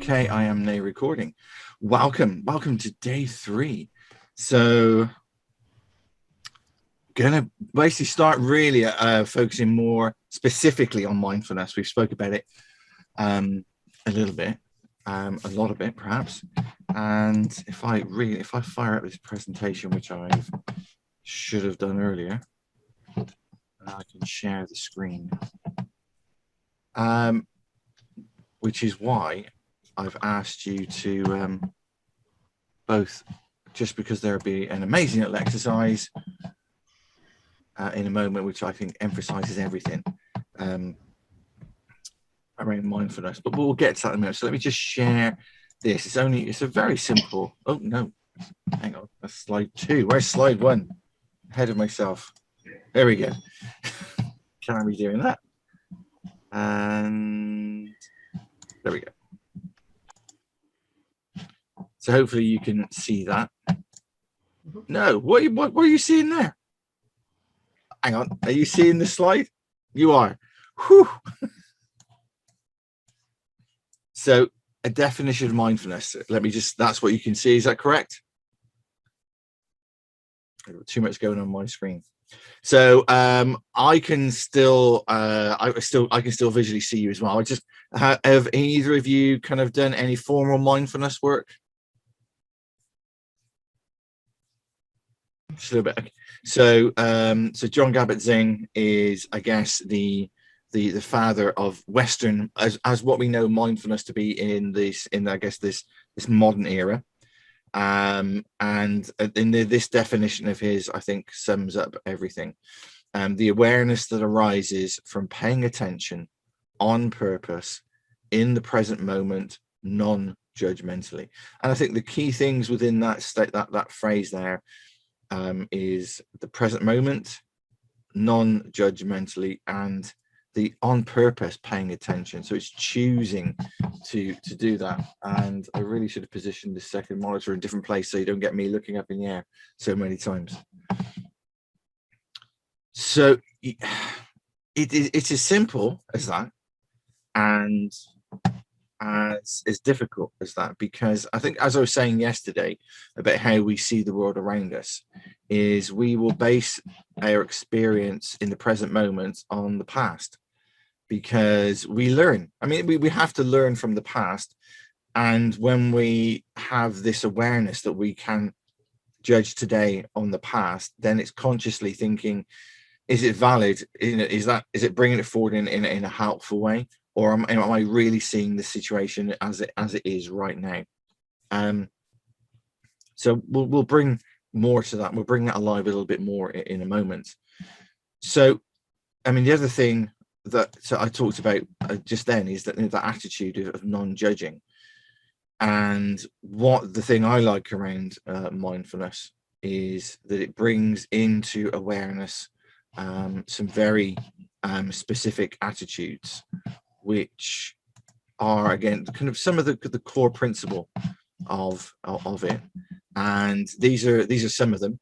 Okay, I am now recording. Welcome to day 3. So gonna basically start really focusing more specifically on mindfulness. We've spoke about it a little bit, a lot of it perhaps. And if I fire up this presentation, which I should have done earlier, I can share the screen. Which is why I've asked you to both, just because there'll be an amazing little exercise in a moment, which I think emphasizes everything around mindfulness, but we'll get to that in a minute. So let me just share this. It's a very simple, oh no, hang on, that's slide 2. Where's slide 1? Ahead of myself. There we go. Can I be doing that? And there we go. So hopefully you can see that. No, what are you seeing there? Hang on, are you seeing the slide? You are. Whew. So a definition of mindfulness. That's what you can see. Is that correct? I've got too much going on my screen. So I can still visually see you as well. Have either of you kind of done any formal mindfulness work? Just a little bit. Okay. So John Kabat-Zinn is, I guess, the father of Western, as what we know mindfulness to be in this modern era. And in this definition of his, I think sums up everything. The awareness that arises from paying attention on purpose in the present moment, non-judgmentally. And I think the key things within that phrase there is the present moment, non-judgmentally, and the on purpose paying attention. So it's choosing to do that. And I really should have positioned the second monitor in a different place so you don't get me looking up in the air so many times. So it's as simple as that, and as difficult as that, because I think, as I was saying yesterday about how we see the world around us, is we will base our experience in the present moment on the past, because we learn. I mean, we have to learn from the past, and when we have this awareness that we can judge today on the past, then it's consciously thinking, is it valid? Is it bringing it forward in a helpful way? Or am I really seeing the situation as it is right now? So we'll bring more to that. We'll bring that alive a little bit more in a moment. So, I mean, the other thing that I talked about just then is that the attitude of non-judging. And the thing I like around mindfulness is that it brings into awareness some very specific attitudes, which are, again, kind of some of the core principle of it. And these are some of them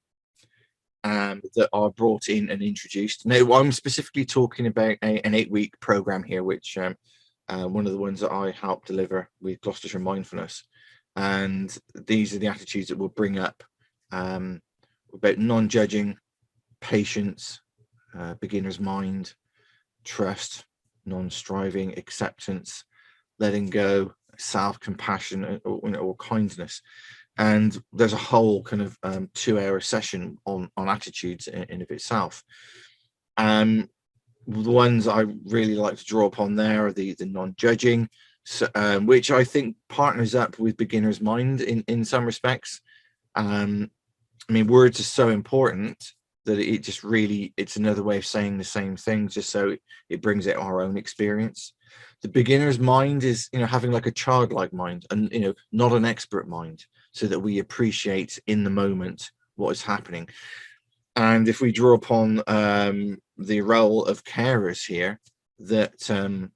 that are brought in and introduced. Now, I'm specifically talking about an 8-week program here, which one of the ones that I helped deliver with Gloucestershire Mindfulness. And these are the attitudes that will bring up about non-judging, patience, beginner's mind, trust, non-striving, acceptance, letting go, self-compassion, or kindness. And there's a whole kind of 2-hour session on attitudes in of itself. The ones I really like to draw upon there are the non-judging, which I think partners up with beginner's mind in some respects. I mean, words are so important that it's another way of saying the same thing, just so it brings out our own experience. The beginner's mind is, having like a childlike mind, and not an expert mind, so that we appreciate in the moment what is happening. And if we draw upon the role of carers here, that and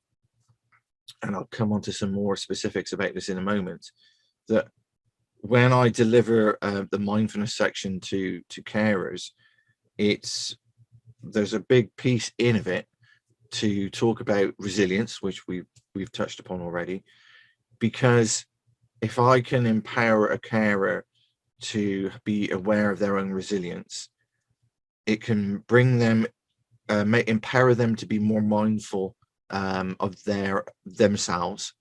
I'll come on to some more specifics about this in a moment, that when I deliver the mindfulness section to carers, there's a big piece of it to talk about resilience, which we've touched upon already, because if I can empower a carer to be aware of their own resilience, it can bring them, empower them to be more mindful of themselves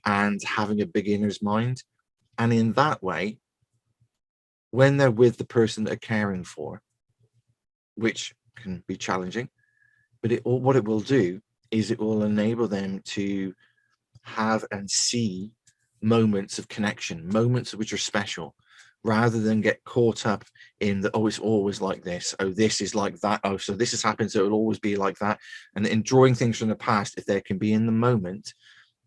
and having a beginner's mind. And in that way, when they're with the person they're caring for, which can be challenging, but what it will do is it will enable them to have and see moments of connection, moments which are special, rather than get caught up in the, oh, it's always like this, oh, this is like that, oh, so this has happened, so it'll always be like that. And in drawing things from the past, if they can be in the moment,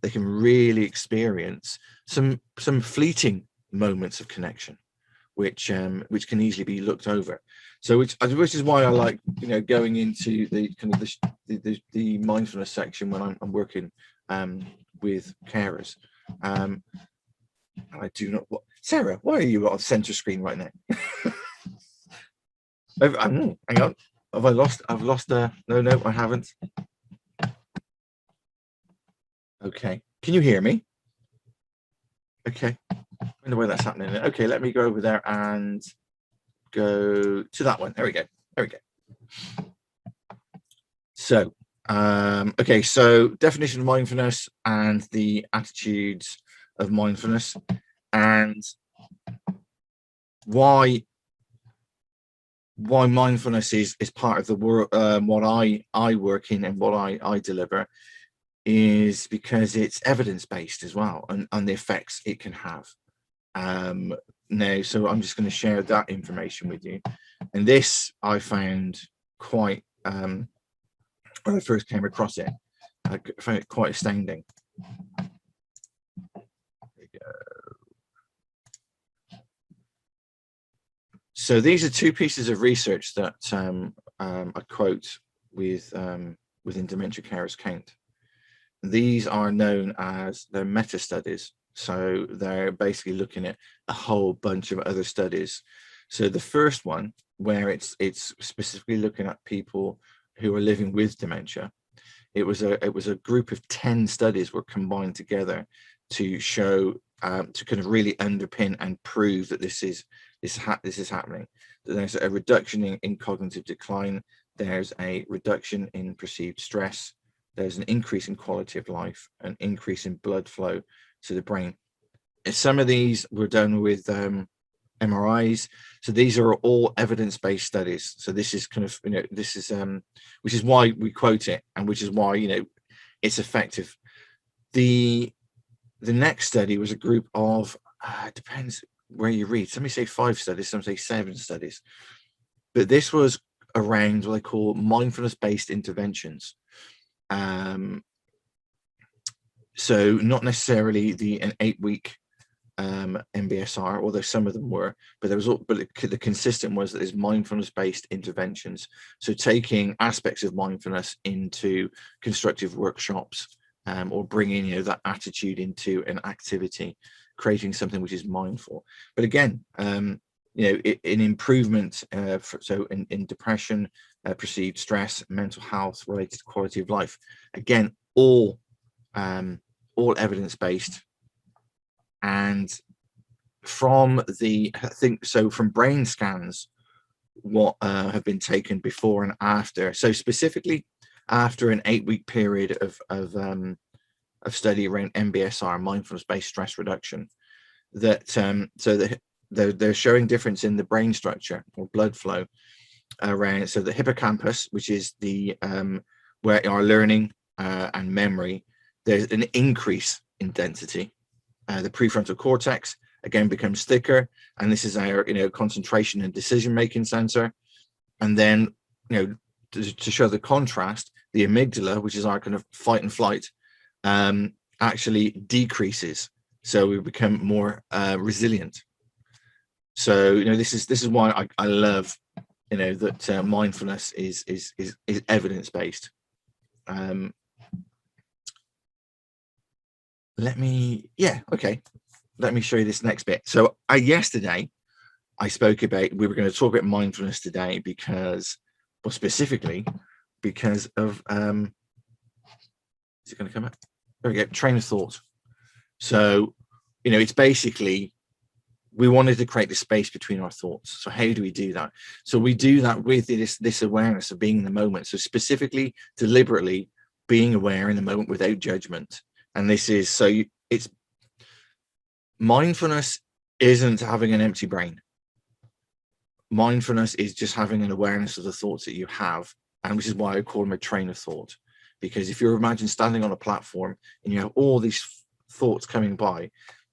they can really experience some fleeting moments of connection, which can easily be looked over. So which is why I like, going into the kind of the mindfulness section when I'm working with carers. And I do not. Sarah, why are you on center screen right now? Hang on. Have I lost? I've lost. No, I haven't. Okay. Can you hear me? Okay. I wonder why that's happening. Okay, let me go over there and go to that one. There we go. So, okay, so definition of mindfulness and the attitudes of mindfulness, and why mindfulness is part of the work, what I work in and what I deliver, is because it's evidence-based as well, and the effects it can have. Now, so I'm just going to share that information with you. And this I found quite, when I first came across it, I found it quite astounding. There we go. So these are two pieces of research that I quote within Dementia Carers Count. These are known as the meta studies. So they're basically looking at a whole bunch of other studies. So the first one, where it's specifically looking at people who are living with dementia, it was a group of 10 studies were combined together to show, to kind of really underpin and prove that this is happening. There's a reduction in cognitive decline. There's a reduction in perceived stress. There's an increase in quality of life, an increase in blood flow to the brain. And some of these were done with MRIs. So these are all evidence-based studies. So this is kind of, this is which is why we quote it, and which is why it's effective. The next study was a group of depends where you read. Some say 5 studies, some say 7 studies, but this was around what they call mindfulness-based interventions. So not necessarily an 8-week MBSR, although some of them were, but the consistent was that there's mindfulness-based interventions. So taking aspects of mindfulness into constructive workshops, or bringing that attitude into an activity, creating something which is mindful. But again, an improvement, so in depression, perceived stress, mental health related to quality of life. Again, all evidence-based. And from from brain scans, what have been taken before and after, so specifically after an 8-week period of study around MBSR, mindfulness-based stress reduction, that they're showing difference in the brain structure or blood flow around. So the hippocampus, which is the where our learning and memory, there's an increase in density. The prefrontal cortex again becomes thicker, and this is our concentration and decision-making center. And then to show the contrast, the amygdala, which is our kind of fight and flight, actually decreases, so we become more resilient. So this is why I love that mindfulness is evidence-based. Let me show you this next bit. So yesterday I spoke about, we were going to talk about mindfulness today specifically because of is it going to come up? There we go. Train of thought. So, it's basically, we wanted to create the space between our thoughts. So how do we do that? So we do that with this awareness of being in the moment. So specifically, deliberately being aware in the moment without judgment. And this is, it's mindfulness isn't having an empty brain. Mindfulness is just having an awareness of the thoughts that you have, and which is why I call them a train of thought. Because if you imagine standing on a platform and you have all these thoughts coming by,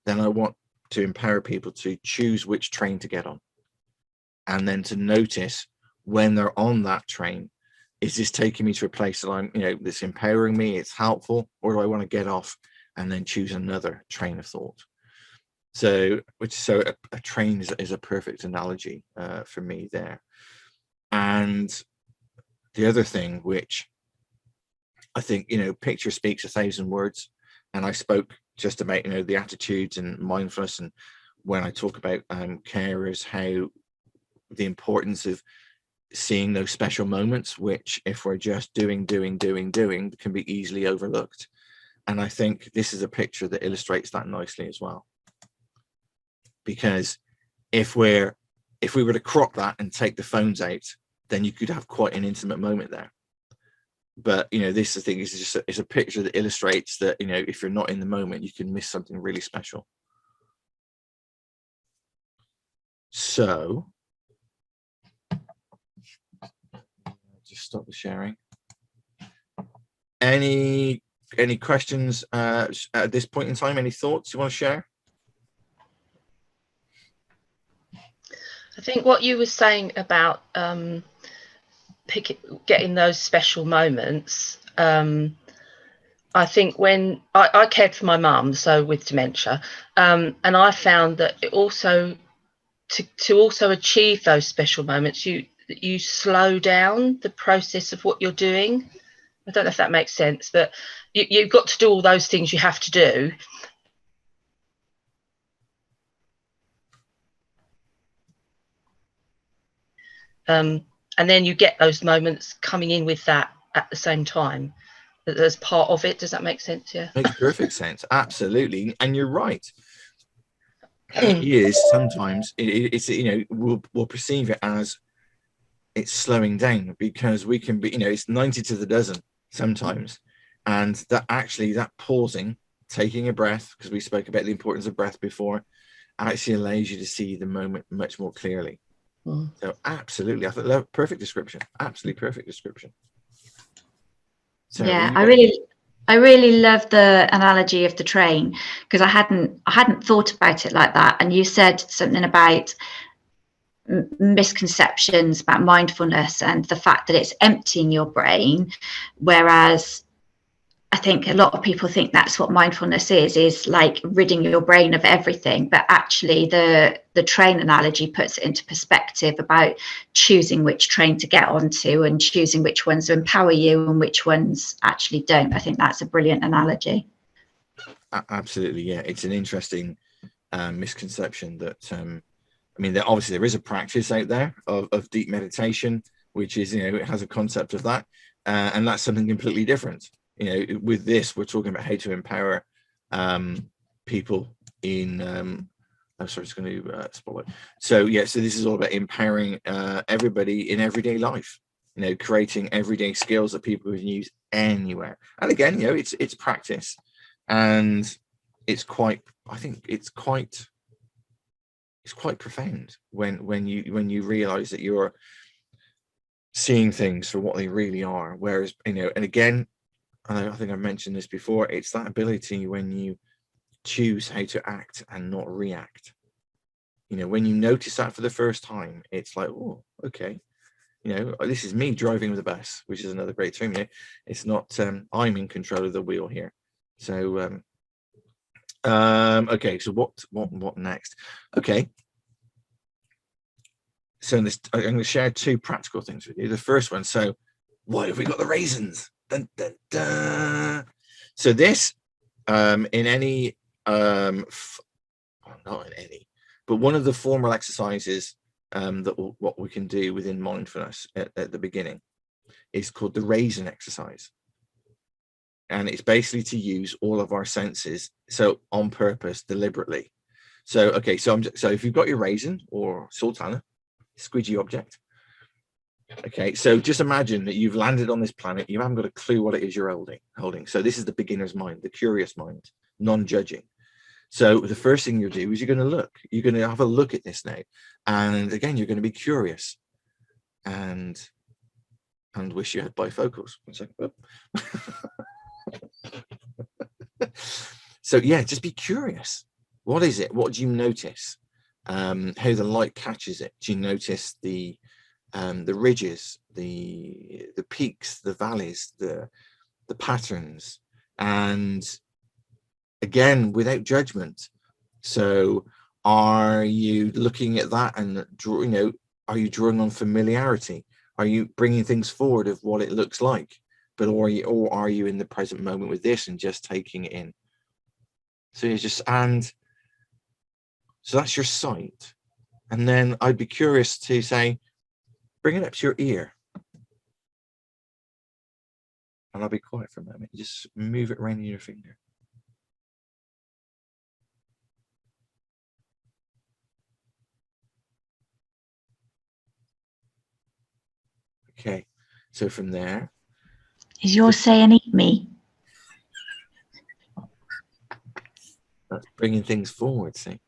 then I want to empower people to choose which train to get on, and then to notice when they're on that train, is this taking me to a place that I'm, that's empowering me, it's helpful, or do I want to get off and then choose another train of thought? So a train is a perfect analogy for me there. And the other thing, which I think, picture speaks 1,000 words. And I spoke just about, the attitudes and mindfulness. And when I talk about carers, how the importance of seeing those special moments, which if we're just doing, can be easily overlooked. And I think this is a picture that illustrates that nicely as well. Because if we were to crop that and take the phones out, then you could have quite an intimate moment there. But this thing is just it's a picture that illustrates that if you're not in the moment, you can miss something really special. So just stop the sharing. Any questions at this point in time? Any thoughts you want to share? I think what you were saying about getting those special moments, I think when I cared for my mum, so with dementia, and I found that it also to also achieve those special moments, you slow down the process of what you're doing. I don't know if that makes sense, but you've got to do all those things you have to do. And then you get those moments coming in with that at the same time as part of it. Does that make sense? Yeah, makes perfect sense. Absolutely. And you're right. It is sometimes it's we'll perceive it as it's slowing down, because we can be it's 90 to the dozen sometimes, and that pausing, taking a breath, because we spoke about the importance of breath before, actually allows you to see the moment much more clearly. So absolutely, I thought perfect description. Absolutely perfect description. So yeah, I really love the analogy of the train, because I hadn't thought about it like that. And you said something about misconceptions about mindfulness and the fact that it's emptying your brain, whereas I think a lot of people think that's what mindfulness is like ridding your brain of everything. But actually the train analogy puts it into perspective about choosing which train to get onto and choosing which ones empower you and which ones actually don't. I think that's a brilliant analogy. Absolutely, yeah. It's an interesting misconception that obviously there is a practice out there of deep meditation, which is it has a concept of that, and that's something completely different. With this, we're talking about how to empower people in I'm sorry, it's going to spotlight. So this is all about empowering everybody in everyday life, creating everyday skills that people can use anywhere. And again, it's practice, and it's quite profound when you realize that you're seeing things for what they really are. Whereas and again, I think I've mentioned this before, it's that ability when you choose how to act and not react. When you notice that for the first time, it's like, oh, okay, this is me driving the bus, which is another great term. It's not I'm in control of the wheel here. So okay, so what next? Okay, so I'm going to share two practical things with you. The first one, so why have we got the raisins? Dun, dun, dun. So this in any not in any, but one of the formal exercises what we can do within mindfulness at the beginning is called the Raisin Exercise. And it's basically to use all of our senses, so on purpose, deliberately. So, okay, so if you've got your raisin or sultana, squidgy object, okay, so just imagine that you've landed on this planet, you haven't got a clue what it is you're holding. So this is the beginner's mind, the curious mind, non-judging. So the first thing you do is you're going to have a look at this now, and again, you're going to be curious and wish you had bifocals. 1 second. So yeah, just be curious. What is it? What do you notice? How the light catches it? Do you notice the ridges, the peaks, the valleys, the patterns? And again, without judgment. So are you looking at that and are you drawing on familiarity? Are you bringing things forward of what it looks like? But or are you in the present moment with this and just taking it in? So you just, and so that's your sight. And then I'd be curious to say, bring it up to your ear. And I'll be quiet for a moment. Just move it around in your finger. Okay, so from there. Is yours saying eat me? That's bringing things forward, see.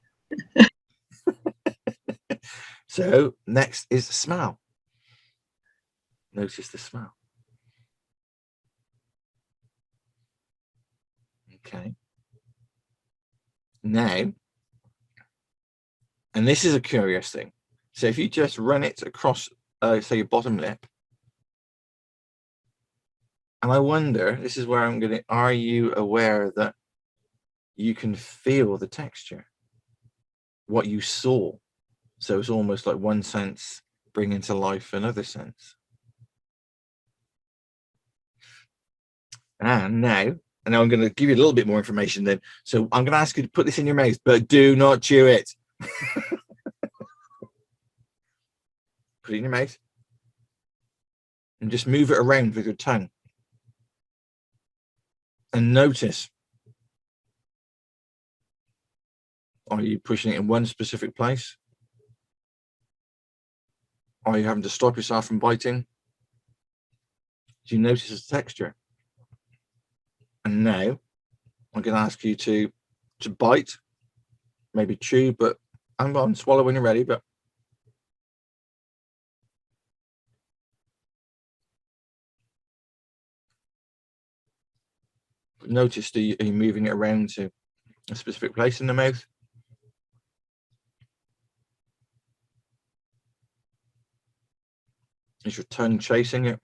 So next is the smell. Notice the smell. Okay. Now, and this is a curious thing. So if you just run it across, say, your bottom lip, and I wonder, this is where I'm going to, are you aware that you can feel the texture, what you saw? So it's almost like one sense bringing to life another sense. And now I'm going to give you a little bit more information then. So I'm going to ask you to put this in your mouth, but do not chew it. Put it in your mouth and just move it around with your tongue. And notice, are you pushing it in one specific place? Are you having to stop yourself from biting? Do you notice the texture? And now I'm going to ask you to bite, maybe chew, but I'm swallow when you're ready. But notice, are you moving it around to a specific place in the mouth? Is your tongue chasing it?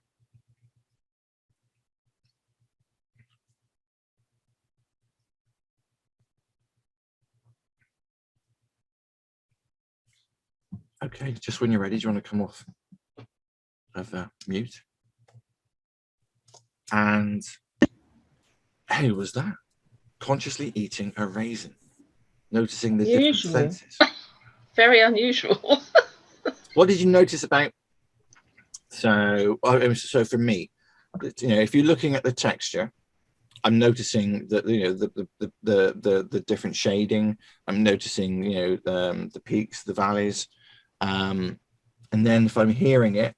Okay, just when you're ready, do you want to come off of mute? And who was that? Consciously eating a raisin, noticing the different senses. Very unusual. What did you notice about? So for me, if you're looking at the texture, I'm noticing that the different shading. I'm noticing the peaks, the valleys, and then if I'm hearing it,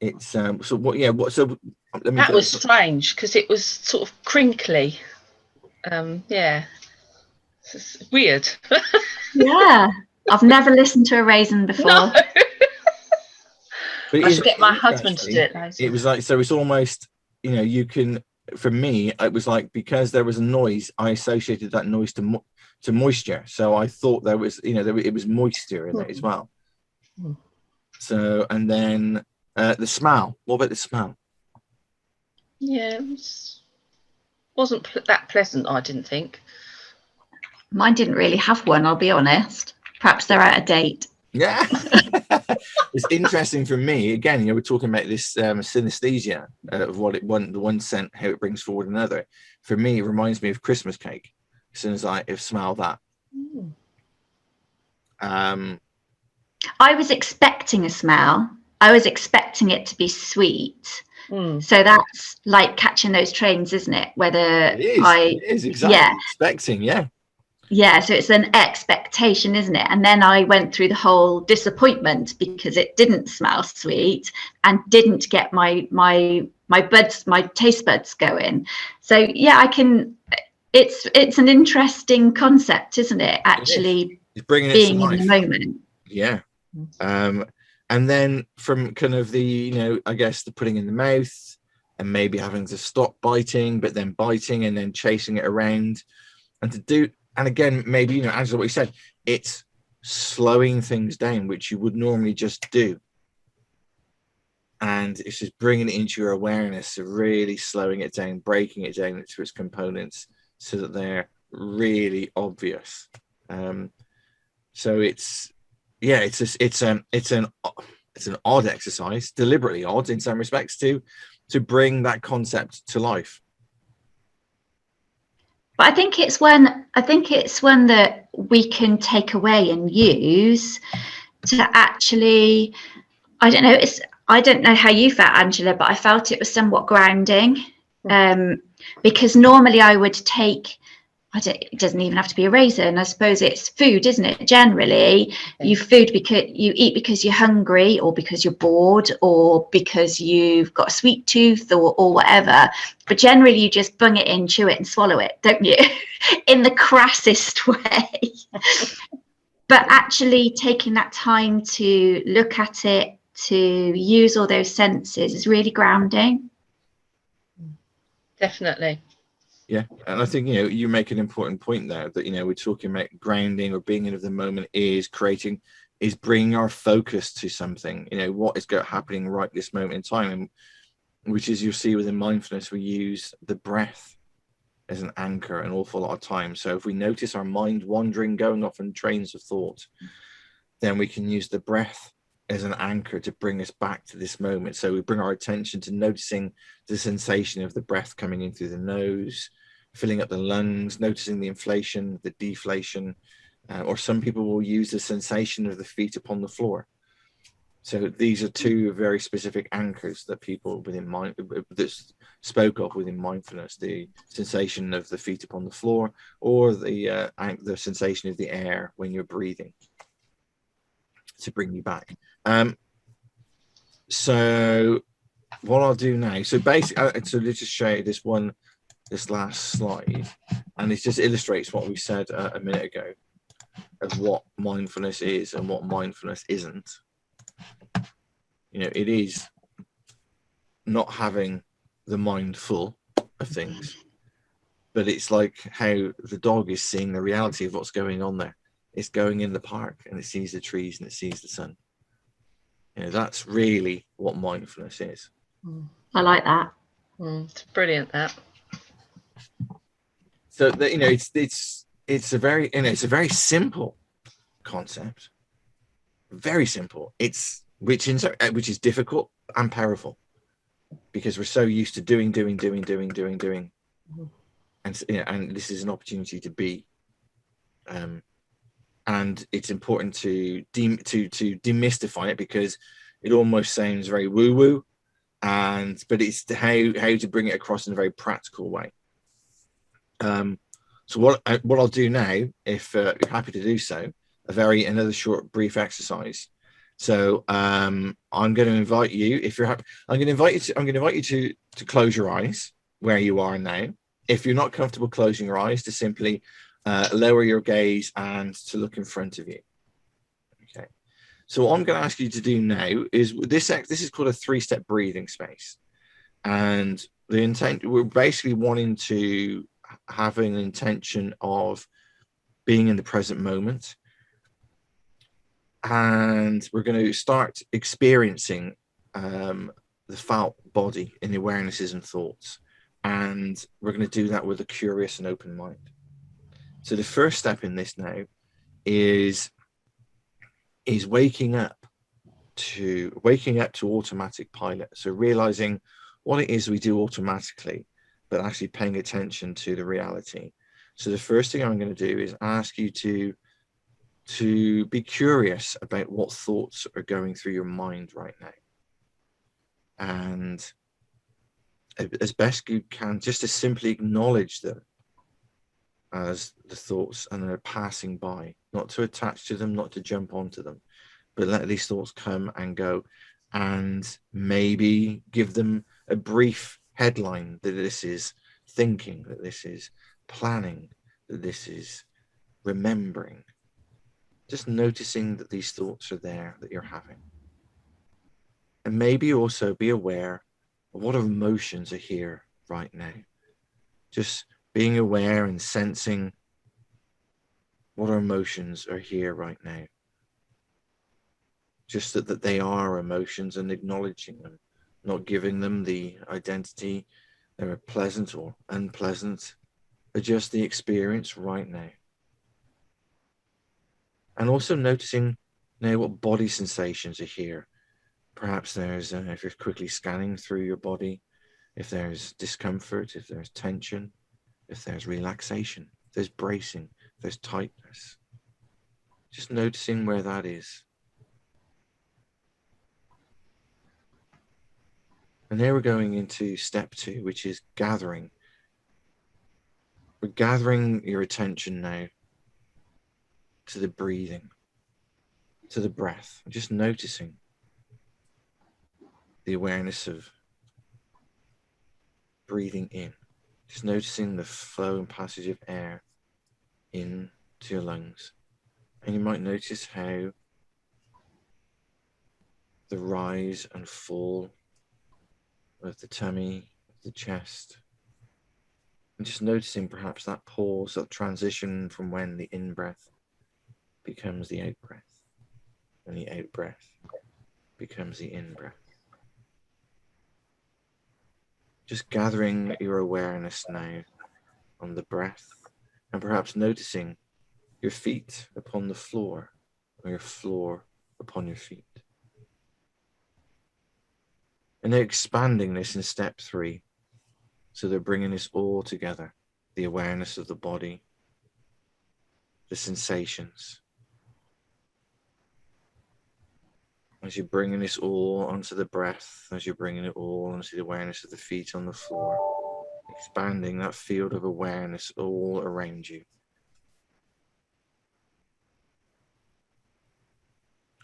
it's so what? Yeah, what? So that was strange because it was sort of crinkly. Yeah, it's weird. Yeah, I've never listened to a raisin before. No. But I should get my husband to do it later. It was like, so it's almost, you can, for me, it was like, because there was a noise, I associated that noise to moisture. So I thought there was, it was moisture in it as well. So, and then the smell. What about the smell? Yeah, it wasn't that pleasant, I didn't think. Mine didn't really have one, I'll be honest. Perhaps they're out of date. Yeah. It's interesting for me, again, we're talking about this synesthesia of what the one scent, how it brings forward another. For me, it reminds me of Christmas cake as soon as I smell that. I was expecting a smell. I was expecting it to be sweet, So that's like catching those trains, isn't it? Whether it is exactly expecting, so it's an expectation, isn't it? And then I went through the whole disappointment because it didn't smell sweet and didn't get my taste buds going. So I can. It's an interesting concept, isn't it? Actually, it's bringing being it to life. in the moment. Yeah. And then from kind of the, I guess the putting in the mouth and maybe having to stop biting, but then biting and then chasing it around and again, maybe, as what we said, it's slowing things down, which you would normally just do. And it's just bringing it into your awareness, so really slowing it down, breaking it down into its components so that they're really obvious. So it's an odd exercise, deliberately odd in some respects, to bring that concept to life. But I think it's one that we can take away and use to actually, I don't know how you felt, Angela, but I felt it was somewhat grounding, because normally I would take, it doesn't even have to be a raisin. I suppose it's food, isn't it? Generally, you eat because you're hungry, or because you're bored, or because you've got a sweet tooth, or whatever. But generally, you just bung it in, chew it, and swallow it, don't you? In the crassest way. But actually taking that time to look at it, to use all those senses, is really grounding. Definitely. Yeah, and I think you make an important point there that we're talking about grounding or being in the moment is bringing our focus to something. What is happening right this moment in time, and which is, you'll see within mindfulness, we use the breath as an anchor an awful lot of times. So if we notice our mind wandering, going off on trains of thought, then we can use the breath as an anchor to bring us back to this moment. So we bring our attention to noticing the sensation of the breath coming in through the nose, filling up the lungs, noticing the inflation, the deflation, or some people will use the sensation of the feet upon the floor. So these are two very specific anchors that people that spoke of within mindfulness: the sensation of the feet upon the floor, or the sensation of the air when you're breathing, to bring you back. So what I'll do now, so basically, so let's just show you this last slide, and it just illustrates what we said a minute ago of what mindfulness is and what mindfulness isn't. It is not having the mind full of things, but it's like how the dog is seeing the reality of what's going on there. It's going in the park and it sees the trees and it sees the sun. That's really what mindfulness is. I like that. It's brilliant, that. So that it's a very simple concept, very simple. Which is difficult and powerful, because we're so used to doing, and this is an opportunity to be. And it's important to demystify it, because it almost sounds very woo-woo, but it's how to bring it across in a very practical way. So what I'll do now, if you're happy to do so, another short, brief exercise. So I'm going to invite you, if you're happy, I'm going to invite you to close your eyes where you are now. If you're not comfortable closing your eyes, to simply lower your gaze and to look in front of you. Okay. So what I'm going to ask you to do now is this is called a 3-step breathing space, and the intent, we're basically wanting to have an intention of being in the present moment, and we're going to start experiencing the felt body in the awarenesses and thoughts, and we're going to do that with a curious and open mind. So the first step in this now is waking up to automatic pilot. So realizing what it is we do automatically, but actually paying attention to the reality. So the first thing I'm going to do is ask you to be curious about what thoughts are going through your mind right now. And as best you can, just to simply acknowledge them as the thoughts and they're passing by, not to attach to them, not to jump onto them, but let these thoughts come and go, and maybe give them a brief headline that this is thinking, that this is planning, that this is remembering. Just noticing that these thoughts are there, that you're having. And maybe also be aware of what emotions are here right now. Just being aware and sensing what emotions are here right now. Just that they are emotions, and acknowledging them, not giving them the identity they're pleasant or unpleasant, but just the experience right now. And also noticing now what body sensations are here. Perhaps there's, if you're quickly scanning through your body, if there's discomfort, if there's tension, if there's relaxation, if there's bracing, if there's tightness. Just noticing where that is. And there we're going into step 2, which is gathering. We're gathering your attention now to the breathing, to the breath, just noticing the awareness of breathing in, just noticing the flow and passage of air into your lungs. And you might notice how the rise and fall of the tummy, of the chest, and just noticing perhaps that pause, that transition from when the in-breath becomes the out-breath, and the out-breath becomes the in-breath. Just gathering your awareness now on the breath, and perhaps noticing your feet upon the floor, or your floor upon your feet. And they're expanding this in step 3. So they're bringing this all together, the awareness of the body, the sensations. As you're bringing this all onto the breath, as you're bringing it all onto the awareness of the feet on the floor, expanding that field of awareness all around you.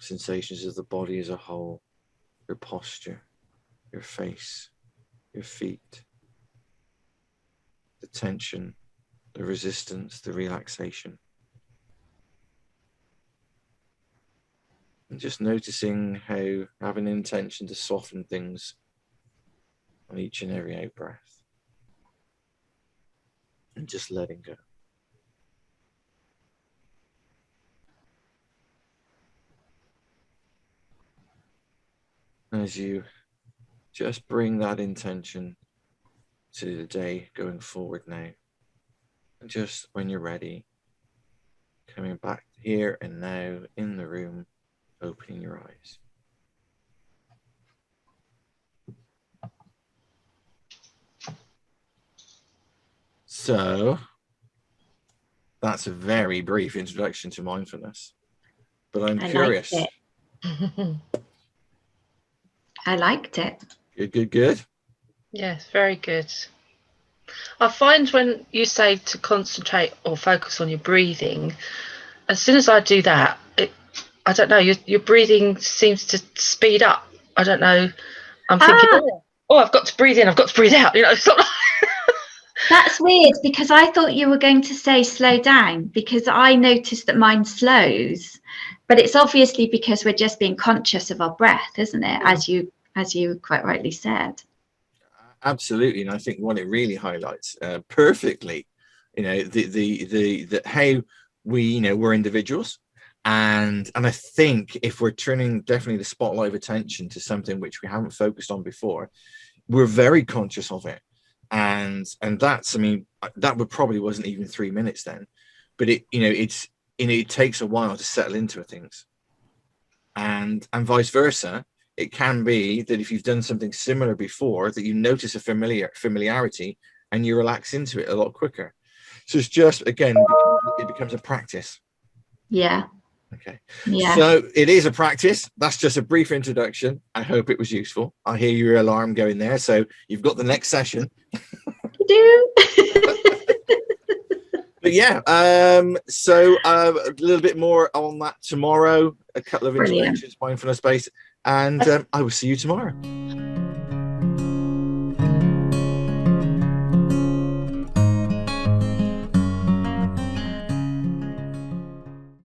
Sensations of the body as a whole, your posture, your face, your feet, the tension, the resistance, the relaxation. And just noticing how having an intention to soften things on each and every out breath. And just letting go. As you just bring that intention to the day going forward now. And just when you're ready, coming back here and now in the room, opening your eyes. So that's a very brief introduction to mindfulness, but I'm curious. I liked it. Good. Yes, very good. I find when you say to concentrate or focus on your breathing, as soon as I do that, I don't know, your breathing seems to speed up. I don't know. I'm thinking, oh, I've got to breathe in, I've got to breathe out. You know, it's not like... That's weird, because I thought you were going to say slow down, because I noticed that mine slows, but it's obviously because we're just being conscious of our breath, isn't it? As you quite rightly said. Absolutely, and I think what it really highlights perfectly, you know, the how we, you know, we're individuals, and I think if we're turning definitely the spotlight of attention to something which we haven't focused on before, we're very conscious of it, and that's, I mean, that would probably wasn't even 3 minutes then, but it, you know, it's, you know, it takes a while to settle into things, and vice versa. It can be that if you've done something similar before, that you notice a familiarity and you relax into it a lot quicker. So it's just, again, it becomes a practice. Yeah. Okay. Yeah. So it is a practice. That's just a brief introduction. I hope it was useful. I hear your alarm going there. So you've got the next session. Do. But yeah, so a little bit more on that tomorrow, a couple of Brilliant. interventions, mindfulness based, and I will see you tomorrow.